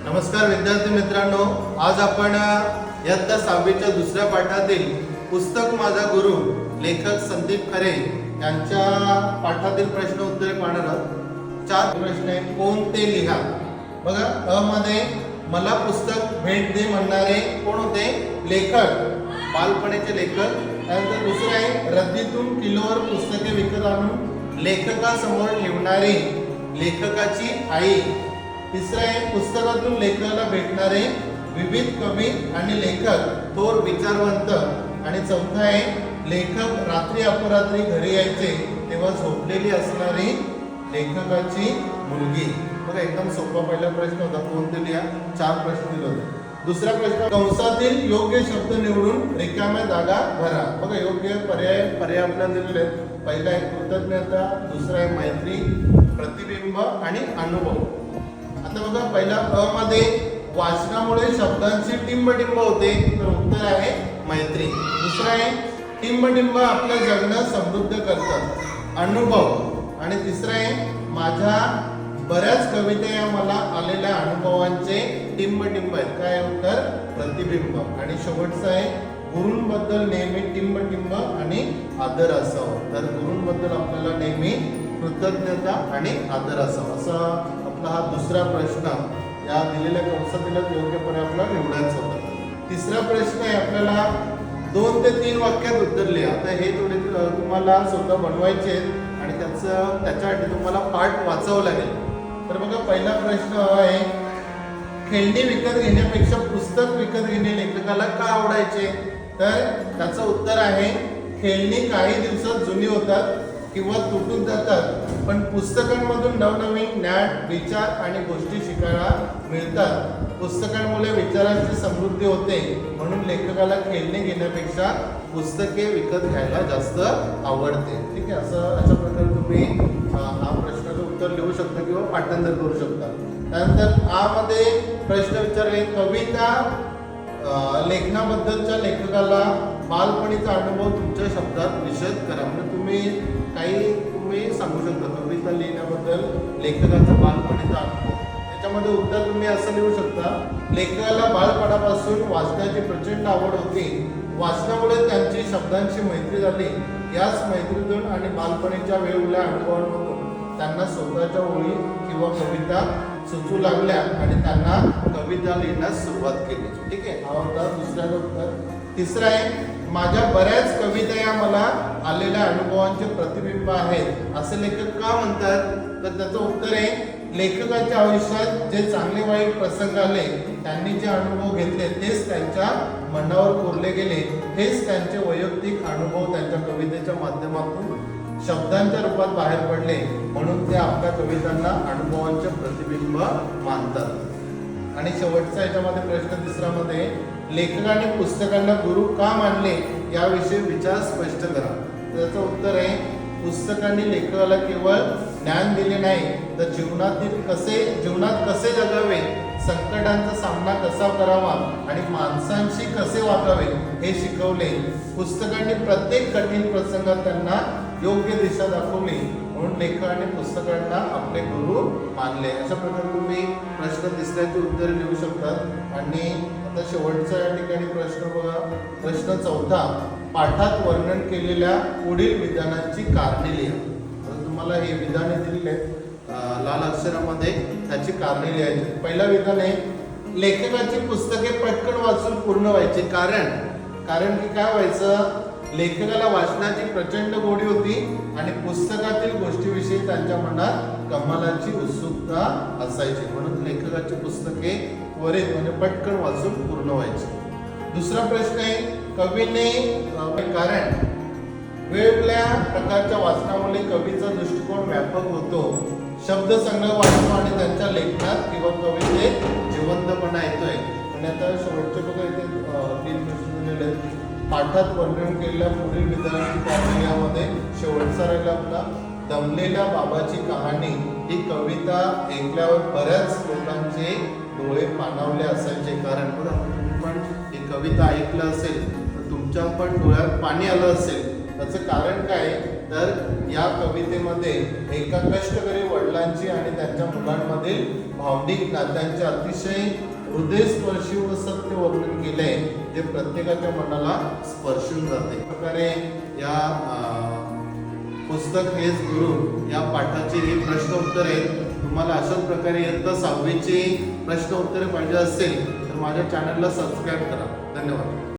नमस्कार विद्यार्थी मित्रांनो, आज आपण इयत्ता 6वीच्या दुसऱ्या पाठातील पुस्तक माझा गुरु लेखक संदीप खरे यांच्या पाठातील प्रश्न उत्तरे पाहणार आहोत। 4 प्रश्न आहेत। कोणते लिहा। बघा, अ मध्ये मला पुस्तक भेट दे म्हणणारे कोण होते? लेखक, बालपणीचे लेखक। त्यानंतर दुसरं आहे रद्दीतून किलोवर पुस्तके विकत आणून लेखकासमोर ठेवणारी लेखकाची आई। तिसरं आहे पुस्तकातून लेखकाला भेटणारे विविध कवी आणि लेखक थोर विचारवंत। आणि चौथा आहे लेखक रात्री अपरात्री घरी यायचे तेव्हा झोपलेली असणारी लेखकाची मुलगी। बघा, एकदम सोपा पहिला प्रश्न होता, कोणते लिहा। 4 प्रश्न दिले होते। दुसरा प्रश्न, कंसातील योग्य शब्द निवडून रिकाम्या जागा भरा। बघा, योग्य पर्याय आपल्याला दिलेले आहेत। पहिला आहे कृतज्ञता, दुसरा आहे मैत्री, प्रतिबिंब आणि अनुभव। आता बघा, पहिला अ मध्ये वाचनामुळे शब्दांची टिंबटिंब होते, तर उत्तर आहे मैत्री। दुसरा आहे टिंबटिंब आपलं जगणं समृद्ध करतात, अनुभव। आणि तिसरा आहे माझ्या बऱ्याच कविता या मला आलेल्या अनुभवांचे टिंबटिंब आहेत, काय उत्तर? प्रतिबिंब। आणि शेवटचं आहे गुरूंबद्दल नेहमी टिंबटिंब आणि आदर असावा, तर गुरूंबद्दल आपल्याला नेहमी कृतज्ञता आणि आदर असावा। असा आपला हा दुसरा प्रश्न या दिलेल्या कंसातील योग्य पर्याय आपल्याला निवडायचा होता। तिसरा प्रश्न आहे आपल्याला 2 ते 3 वाक्यात उत्तर लिहा। आता हे थोडे तुम्हाला स्वतः बनवायचे आहेत आणि त्याच्यासाठी तुम्हाला पाठ वाचावं लागेल। तर बघा, पहिला प्रश्न आहे खेळणी विकत घेण्यापेक्षा पुस्तक विकत घेणे लेखकाला का आवडायचे? तर त्याचं उत्तर आहे खेळणी काही दिवसात जुनी होतात किंवा तुटून जातात, पण पुस्तकांमधून नवनवीन ज्ञान, विचार आणि गोष्टी शिकायला मिळतात। पुस्तकांमुळे विचारांची समृद्धी होते, म्हणून लेखकाला खेळणी घेण्यापेक्षा पुस्तके विकत घ्यायला जास्त आवडते। ठीक आहे, अशा प्रकारे तुम्ही हा प्रश्नाचं उत्तर लिहू शकता किंवा पाठांतर करू शकता। त्यानंतर आ मध्ये प्रश्न विचारले कविता लेखनाबद्दलच्या लेखकाला बालपणीचा अनुभव तुमच्या शब्दात विशद करा। म्हणजे तुम्ही सांगू शकता कविता लिहिण्याबद्दल लेखकाचा बालपणीचा अनुभव। त्याच्यामध्ये उत्तर तुम्ही असं लिहू शकता, लेखकाला बालपणापासून वाचण्याची प्रचंड आवड होती, वाचनामुळे त्यांची शब्दांची मैत्री झाली। याच मैत्रीतून आणि बालपणीच्या वेगवेगळ्या अनुभवांमधून त्यांना स्वतःच्या ओळी किंवा कविता सुचू लागल्या आणि त्यांना कविता लिहिण्यास सुरुवात केली। ठीक आहे, हा होता दुसऱ्याचा उत्तर। तिसरा आहे माझ्या बऱ्याच कविता या मला आलेल्या अनुभवांचे प्रतिबिंब आहेत, असे लेखक का म्हणतात? तर त्याचं उत्तर आहे लेखकाच्या आयुष्यात जे चांगले वाईट प्रसंग आले, त्यांनी जे अनुभव घेतले तेच त्यांच्या मनावर कोरले गेले, हेच त्यांचे वैयक्तिक अनुभव त्यांच्या कवितेच्या माध्यमातून शब्दांच्या रूपात बाहेर पडले, म्हणून ते आपल्या कवितांना अनुभवांचे प्रतिबिंब मानतात। आणि शेवटचा याच्यामध्ये प्रश्न तिसरामध्ये लेखकाने पुस्तकांना गुरु का मानले याविषयी विचार स्पष्ट करा। त्याचं उत्तर आहे पुस्तकांनी लेखकाला केवळ ज्ञान दिले नाही, तर जीवनात कसे जगावे, संकटांचा सामना कसा करावा आणि माणसांशी कसे वागावे हे शिकवले। पुस्तकांनी प्रत्येक कठीण प्रसंगात त्यांना योग्य दिशा दाखवली, म्हणून लेखकाने पुस्तकांना आपले गुरु मानले। अशा प्रकारे तुम्ही प्रश्न तिसऱ्याचे उत्तर लिहू शकतात। आणि आता शेवटचा या ठिकाणी प्रश्न बघा, प्रश्न चौथा, पाठात वर्णन केलेल्या पुढील विधानांची कारणे लिहा। तर तुम्हाला हे विधाने दिलेले आहेत लाल अक्षरामध्ये, त्याची कारणे लिहायची। पहिला विधान आहे लेखकाची पुस्तके पटकन वाचून पूर्ण व्हायची। कारण की काय व्हायचं, लेखकाला वाचनाची प्रचंड गोडी होती आणि पुस्तकातील गोष्टीविषयी त्यांच्या मनात कमालाची उत्सुकता असायची, म्हणून लेखकाची पुस्तके त्वरित म्हणजे पटकन वाचून पूर्ण व्हायची। दुसरा प्रश्न आहे कवीने कारण वेगवेगळ्या प्रकारच्या वाचनामुळे कवीचा दृष्टिकोन व्यापक होतो, शब्दसंग्रह वाढतो आणि त्यांच्या लेखनात किंवा कवितेत जिवंतपणा येतोय। आणि आता शेवटचे बघा, इथे 3 प्रश्न दिलेले आहेत। पाठात वर्णन केलेल्या पुढील विधानांची कारणे यामध्ये शेवटचा राहिला आपला दमलेल्या बाबाची कहाणी। ही कविता ऐकल्यावर बऱ्याच लोकांचे डोळे पाणावले असायचे। कारण बघा, तुम्ही पण ही कविता ऐकलं असेल तर तुमच्या पण डोळ्यात पाणी आलं असेल। त्याचं कारण काय? तर या कवितेमध्ये एका कष्टकरी वडिलांची आणि त्यांच्या मुलांमधील भावनिक नात्यांचे अतिशय हृदयस्पर्शी व सत्य वर्णन केले जे प्रत्येकाच्या मनाला स्पर्शून जाते. प्रकारे या पुस्तक हेच गुरु या पाठाची ही प्रश्न उत्तरे तुम्हाला अशाच प्रकारे इयत्ता 6वीची प्रश्न उत्तरे पाहिजे असेल तर माझ्या चॅनलला सबस्क्राईब करा. धन्यवाद.